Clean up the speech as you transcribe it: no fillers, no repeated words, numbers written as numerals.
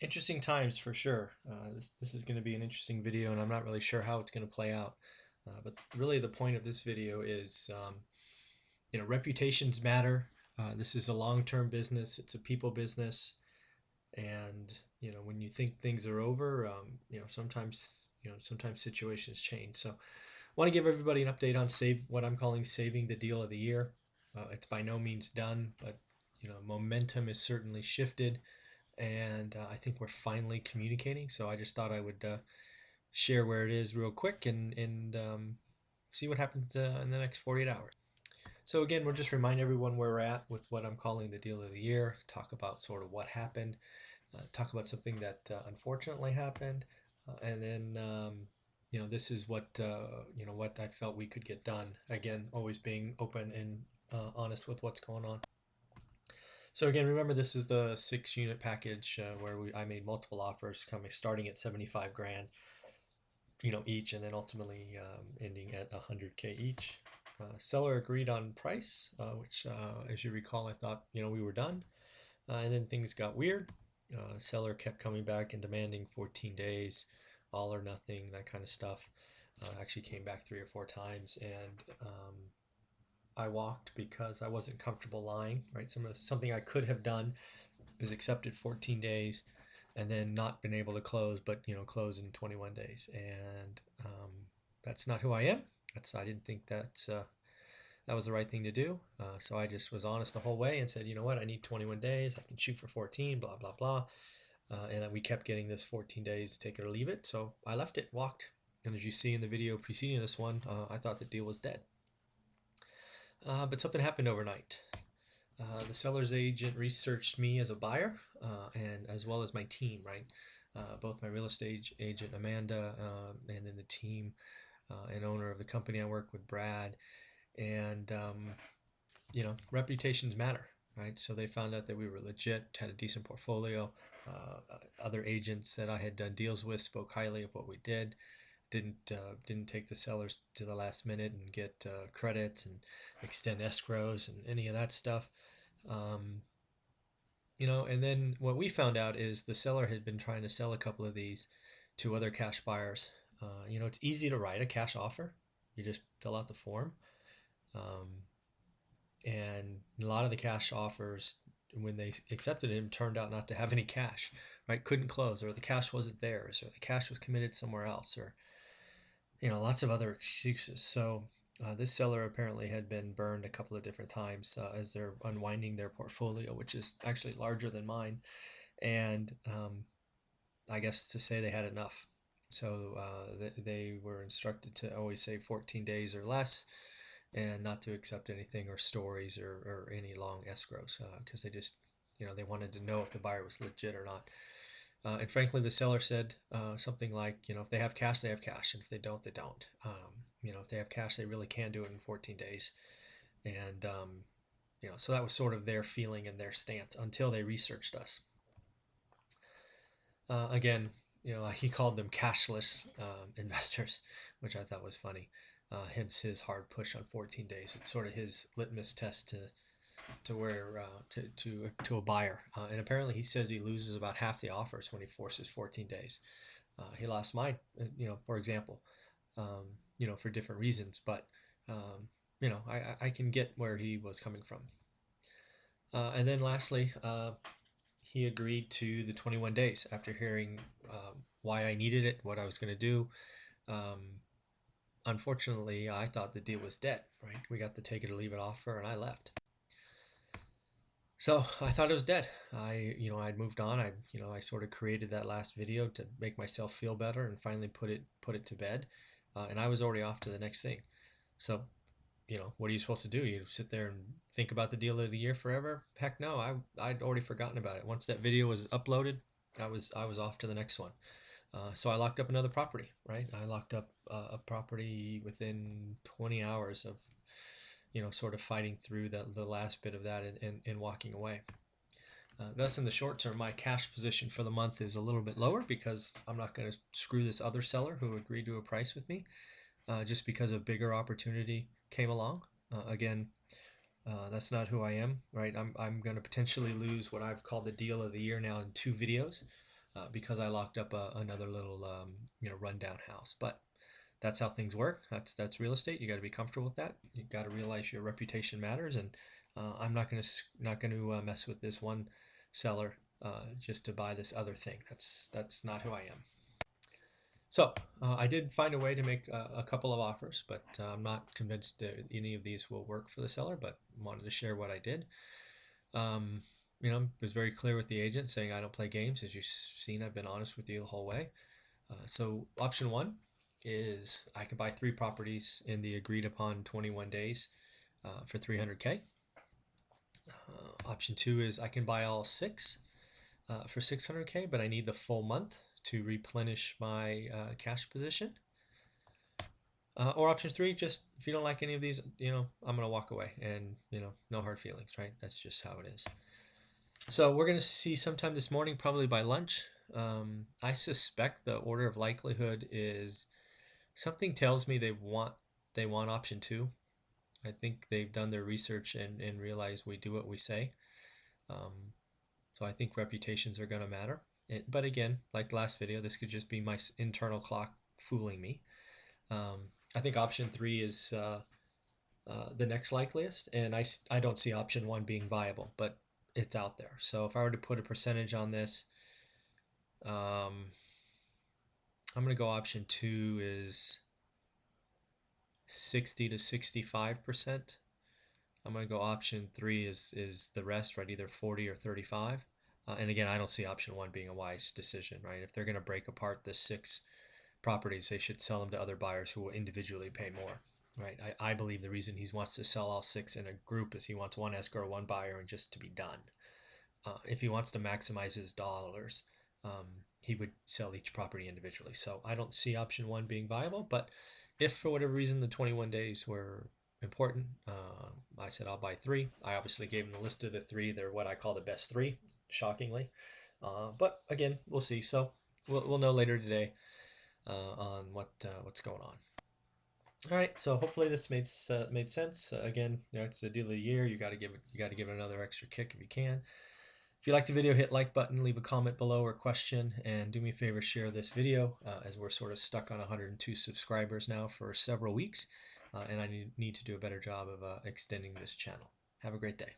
Interesting times for sure. This is going to be an interesting video, and I'm not really sure how it's going to play out. But really, the point of this video is, reputations matter. This is a long-term business. It's a people business, and when you think things are over, sometimes situations change. So, I want to give everybody an update on what I'm calling saving the deal of the year. It's by no means done, but momentum is certainly shifted. And I think we're finally communicating. So I just thought I would share where it is real quick and see what happens in the next 48 hours. So again, we'll just remind everyone where we're at with what I'm calling the deal of the year, talk about sort of what happened, talk about something that unfortunately happened, and then this is what what I felt we could get done. Again, always being open and honest with what's going on. So again, remember this is the 6-unit package where I made multiple offers, starting at 75 grand, each, and then ultimately ending at 100K each. Seller agreed on price, which, as you recall, I thought we were done, and then things got weird. Seller kept coming back and demanding 14 days, all or nothing, that kind of stuff. Actually came back 3 or 4 times, and I walked because I wasn't comfortable lying, right? Something I could have done is accepted 14 days and then not been able to close, but close in 21 days. And that's not who I am. I didn't think that was the right thing to do. So I just was honest the whole way and said, you know what, I need 21 days. I can shoot for 14, blah, blah, blah. And we kept getting this 14 days, take it or leave it. So I left it, walked. And as you see in the video preceding this one, I thought the deal was dead. But something happened overnight. The seller's agent researched me as a buyer, and as well as my team, right? Both my real estate agent, Amanda, and then the team and owner of the company I work with, Brad. And, reputations matter, right? So they found out that we were legit, had a decent portfolio. Other agents that I had done deals with spoke highly of what we did. Didn't take the sellers to the last minute and get credits and extend escrows and any of that stuff. And then what we found out is the seller had been trying to sell a couple of these to other cash buyers. It's easy to write a cash offer. You just fill out the form. And a lot of the cash offers, when they accepted him, turned out not to have any cash, right? Couldn't close, or the cash wasn't theirs, or the cash was committed somewhere else, or lots of other excuses. So this seller apparently had been burned a couple of different times as they're unwinding their portfolio, which is actually larger than mine. And I guess to say they had enough. So they were instructed to always say 14 days or less and not to accept anything or stories or any long escrows because they just, they wanted to know if the buyer was legit or not. And frankly, the seller said something like, if they have cash, they have cash. And if they don't, they don't. If they have cash, they really can do it in 14 days. And, so that was sort of their feeling and their stance until they researched us. Again, he called them cashless investors, which I thought was funny. Hence his hard push on 14 days. It's sort of his litmus test to a buyer, and apparently he says he loses about half the offers when he forces 14 days. He lost mine, for example, for different reasons, but I can get where he was coming from. And then lastly, he agreed to the 21 days after hearing why I needed it, what I was going to do. Unfortunately, I thought the deal was dead, right? We got the take it or leave it offer, and I left. So I thought it was dead. I'd moved on. I sort of created that last video to make myself feel better and finally put it to bed. And I was already off to the next thing. So, what are you supposed to do? You sit there and think about the deal of the year forever? Heck no, I'd already forgotten about it. Once that video was uploaded, I was off to the next one. So I locked up another property, right? I locked up a property within 20 hours of sort of fighting through the last bit of that and walking away. Thus, in the short term, my cash position for the month is a little bit lower because I'm not going to screw this other seller who agreed to a price with me just because a bigger opportunity came along. Again, That's not who I am, right? I'm going to potentially lose what I've called the deal of the year now in 2 videos because I locked up another little rundown house. But that's how things work. That's real estate. You got to be comfortable with that. You got to realize your reputation matters, and I'm not going to mess with this one seller just to buy this other thing. That's not who I am. So I did find a way to make a couple of offers, but I'm not convinced that any of these will work for the seller, but wanted to share what I did. Was very clear with the agent saying I don't play games. As you've seen, I've been honest with you the whole way. So option one is I can buy 3 properties in the agreed upon 21 days for $300K. Option 2 is I can buy all 6 for $600K, but I need the full month to replenish my cash position. Or option 3, just if you don't like any of these, I'm going to walk away, and no hard feelings, right? That's just how it is. So we're going to see sometime this morning, probably by lunch. I suspect the order of likelihood is something tells me they want option 2. I think they've done their research and realize we do what we say. So I think reputations are going to matter. But again, like the last video, this could just be my internal clock fooling me. I think option 3 is the next likeliest, and I don't see option 1 being viable, but it's out there. So if I were to put a percentage on this, I'm going to go option 2 is 60 to 65%. I'm going to go option 3 is the rest, right? Either 40 or 35. And again, I don't see option 1 being a wise decision, right? If they're going to break apart the 6 properties, they should sell them to other buyers who will individually pay more, right? I believe the reason he wants to sell all 6 in a group is he wants 1 escrow, 1 buyer, and just to be done. If he wants to maximize his dollars, he would sell each property individually. So I don't see option 1 being viable, but if for whatever reason the 21 days were important, I said I'll buy 3. I obviously gave him the list of the 3. They're what I call the best 3, shockingly. But again, we'll see. So we'll know later today on what's going on. All right. So hopefully this made sense. Again, it's the deal of the year. You got to give it another extra kick if you can. If you liked the video, hit like button, leave a comment below or question, and do me a favor, share this video as we're sort of stuck on 102 subscribers now for several weeks, and I need to do a better job of extending this channel. Have a great day.